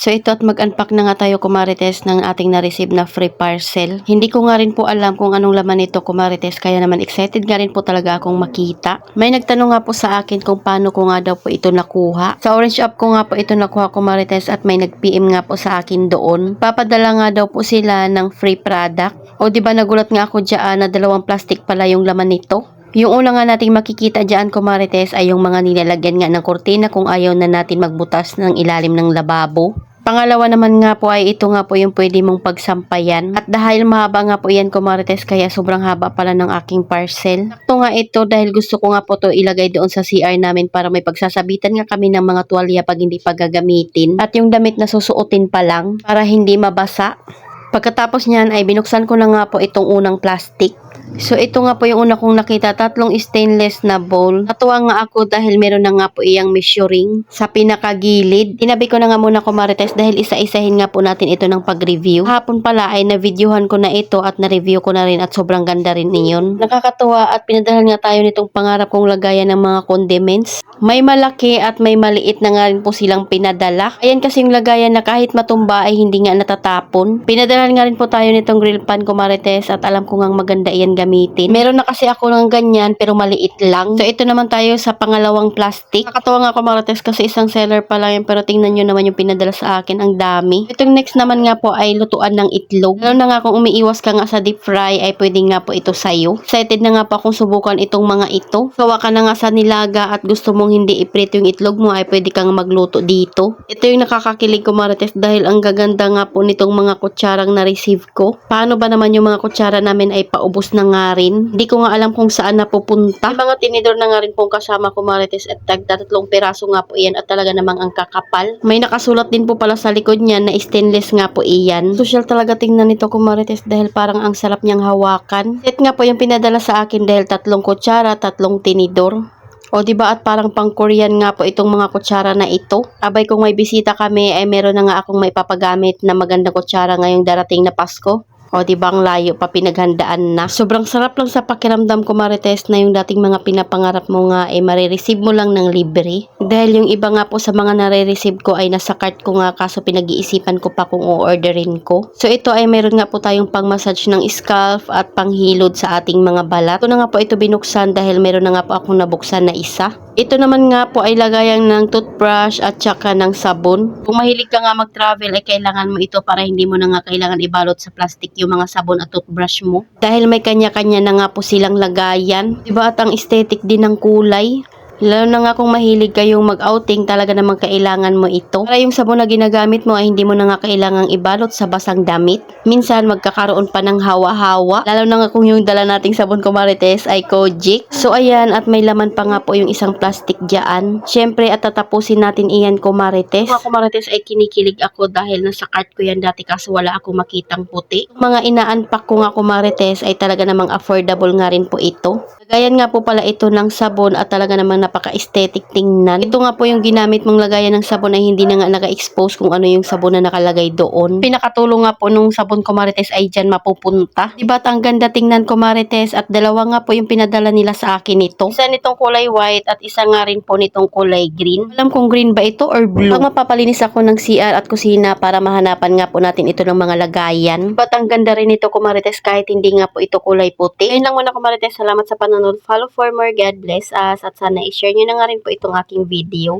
So ito at mag-unpack na nga tayo kumarites ng ating na-receive na free parcel. Hindi ko nga rin po alam kung anong laman nito kumarites, kaya naman excited nga rin po talaga akong makita. May nagtanong nga po sa akin kung paano ko nga daw po ito nakuha. Sa Orange App ko nga po ito nakuha kumarites at may nag-PM nga po sa akin doon. Papadala nga daw po sila ng free product. O diba nagulat nga ako dyan na 2 plastic pala yung laman nito. Yung una nga nating makikita dyan kumarites ay yung mga nilalagyan nga ng kurtina kung ayaw na natin magbutas ng ilalim ng lababo. Pangalawa naman nga po ay ito nga po yung pwede mong pagsampayan. At dahil mahaba nga po yan kumarites, kaya sobrang haba pala ng aking parcel. Ito nga ito dahil gusto ko nga po to ilagay doon sa CR namin para may pagsasabitan nga kami ng mga tuwalya pag hindi pa gagamitin. At yung damit na susuotin pa lang para hindi mabasa. Pagkatapos niyan ay binuksan ko na nga po itong unang plastic. So ito nga po yung una kong nakita, 3 stainless na bowl. Natuwa nga ako dahil meron na nga po iyang measuring sa pinakagilid. Tinabi ko na nga muna kumarites dahil isa-isahin nga po natin ito ng pag-review. Hapon pala ay na-videohan ko na ito at na-review ko na rin at sobrang ganda rin niyon. Nakakatuwa at pinadalhan nga tayo nitong pangarap kong lagayan ng mga condiments. May malaki at may maliit na nga rin po silang pinadala. Ayan kasi yung lagayan na kahit matumba ay hindi nga natatapon. Pinadalhan nga rin po tayo nitong grill pan kumarites at alam ko nga maganda iyan gamitin. Meron na kasi ako ng ganyan pero maliit lang. So ito naman tayo sa pangalawang plastic. Nakakatawa nga kumarites kasi isang seller pa lang yan pero tingnan nyo naman yung pinadala sa akin. Ang dami. Itong next naman nga po ay lutuan ng itlog. Lalo na nga kung umiiwas ka nga sa deep fry ay pwede nga po ito sa'yo. Excited na nga po akong subukan itong mga ito. Gawa ka na nga sa nilaga at gusto mong hindi i-prito yung itlog mo ay pwede kang magluto dito. Ito yung nakakakilig kumarites dahil ang gaganda nga po nitong mga kutsarang na-receive ko. Paano ba naman yung mga kutsara namin ay paubos na nga rin. Hindi ko nga alam kung saan napupunta. May mga tinidor na nga rin pong kasama kumarites at tagtatlong piraso nga po iyan at talaga namang ang kakapal. May nakasulat din po pala sa likod niyan na stainless nga po iyan. Social talaga tingnan nito kumarites dahil parang ang sarap niyang hawakan. Set nga po yung pinadala sa akin dahil 3 kutsara, 3 tinidor. O diba at parang pang Korean nga po itong mga kutsara na ito. Abay kung may bisita kami ay meron na nga akong may papagamit na magandang kutsara ngayong darating na Pasko. O diba ang layo pa pinaghandaan na. Sobrang sarap lang sa pakiramdam kumarites na yung dating mga pinapangarap mo nga ay marireceive mo lang ng libre. Dahil yung iba nga po sa mga nare-receive ko ay nasa cart ko nga kaso pinag-iisipan ko pa kung o-orderin ko. So ito ay meron nga po tayong pang massage ng scalp at panghilod sa ating mga balat. Ito na nga po ito binuksan dahil meron na nga po akong nabuksan na isa. Ito naman nga po ay lagayan ng toothbrush at saka ng sabon. Kung mahilig ka nga mag-travel ay kailangan mo ito para hindi mo na nga kailangan ibalot sa plastic yung mga sabon at toothbrush mo. Dahil may kanya-kanya na nga po silang lagayan. Diba at ang aesthetic din ng kulay. Lalo na nga kung mahilig kayong mag-outing, talaga namang kailangan mo ito. Para yung sabon na ginagamit mo ay hindi mo na nga kailangang ibalot sa basang damit. Minsan magkakaroon pa ng hawa-hawa. Lalo na nga kung yung dala nating sabon kumarites ay Kojic. So ayan at may laman pa nga po yung isang plastic dyan. Syempre at tatapusin natin iyan kumarites. Mga kumarites ay kinikilig ako dahil nasa cart ko yan dati kaso wala akong makitang puti. Yung mga ina-unpack ko nga kumarites ay talaga namang affordable nga rin po ito. Lagayan nga po pala ito ng sabon at talaga namang napaka-aesthetic tingnan. Ito nga po yung ginamit mong lagayan ng sabon ay hindi na nga naka-expose kung ano yung sabon na nakalagay doon. Pinakatulong nga po nung sabon kumarites ay dyan mapupunta. Diba ang ganda tingnan kumarites at dalawa nga po yung pinadala nila sa akin ito. Isa nitong kulay white at isa nga rin po nitong kulay green. Alam kung green ba ito or blue. Pag mapapalinis ako ng CR at kusina para mahanapan nga po natin ito ng mga lagayan. Diba ang ganda rin ito kumarites kahit hindi nga po ito kulay puti. Ayun lang muna kumarites. Salamat sa panonood. Follow for more. God bless us. At sana i-share nyo na nga rin po itong aking video.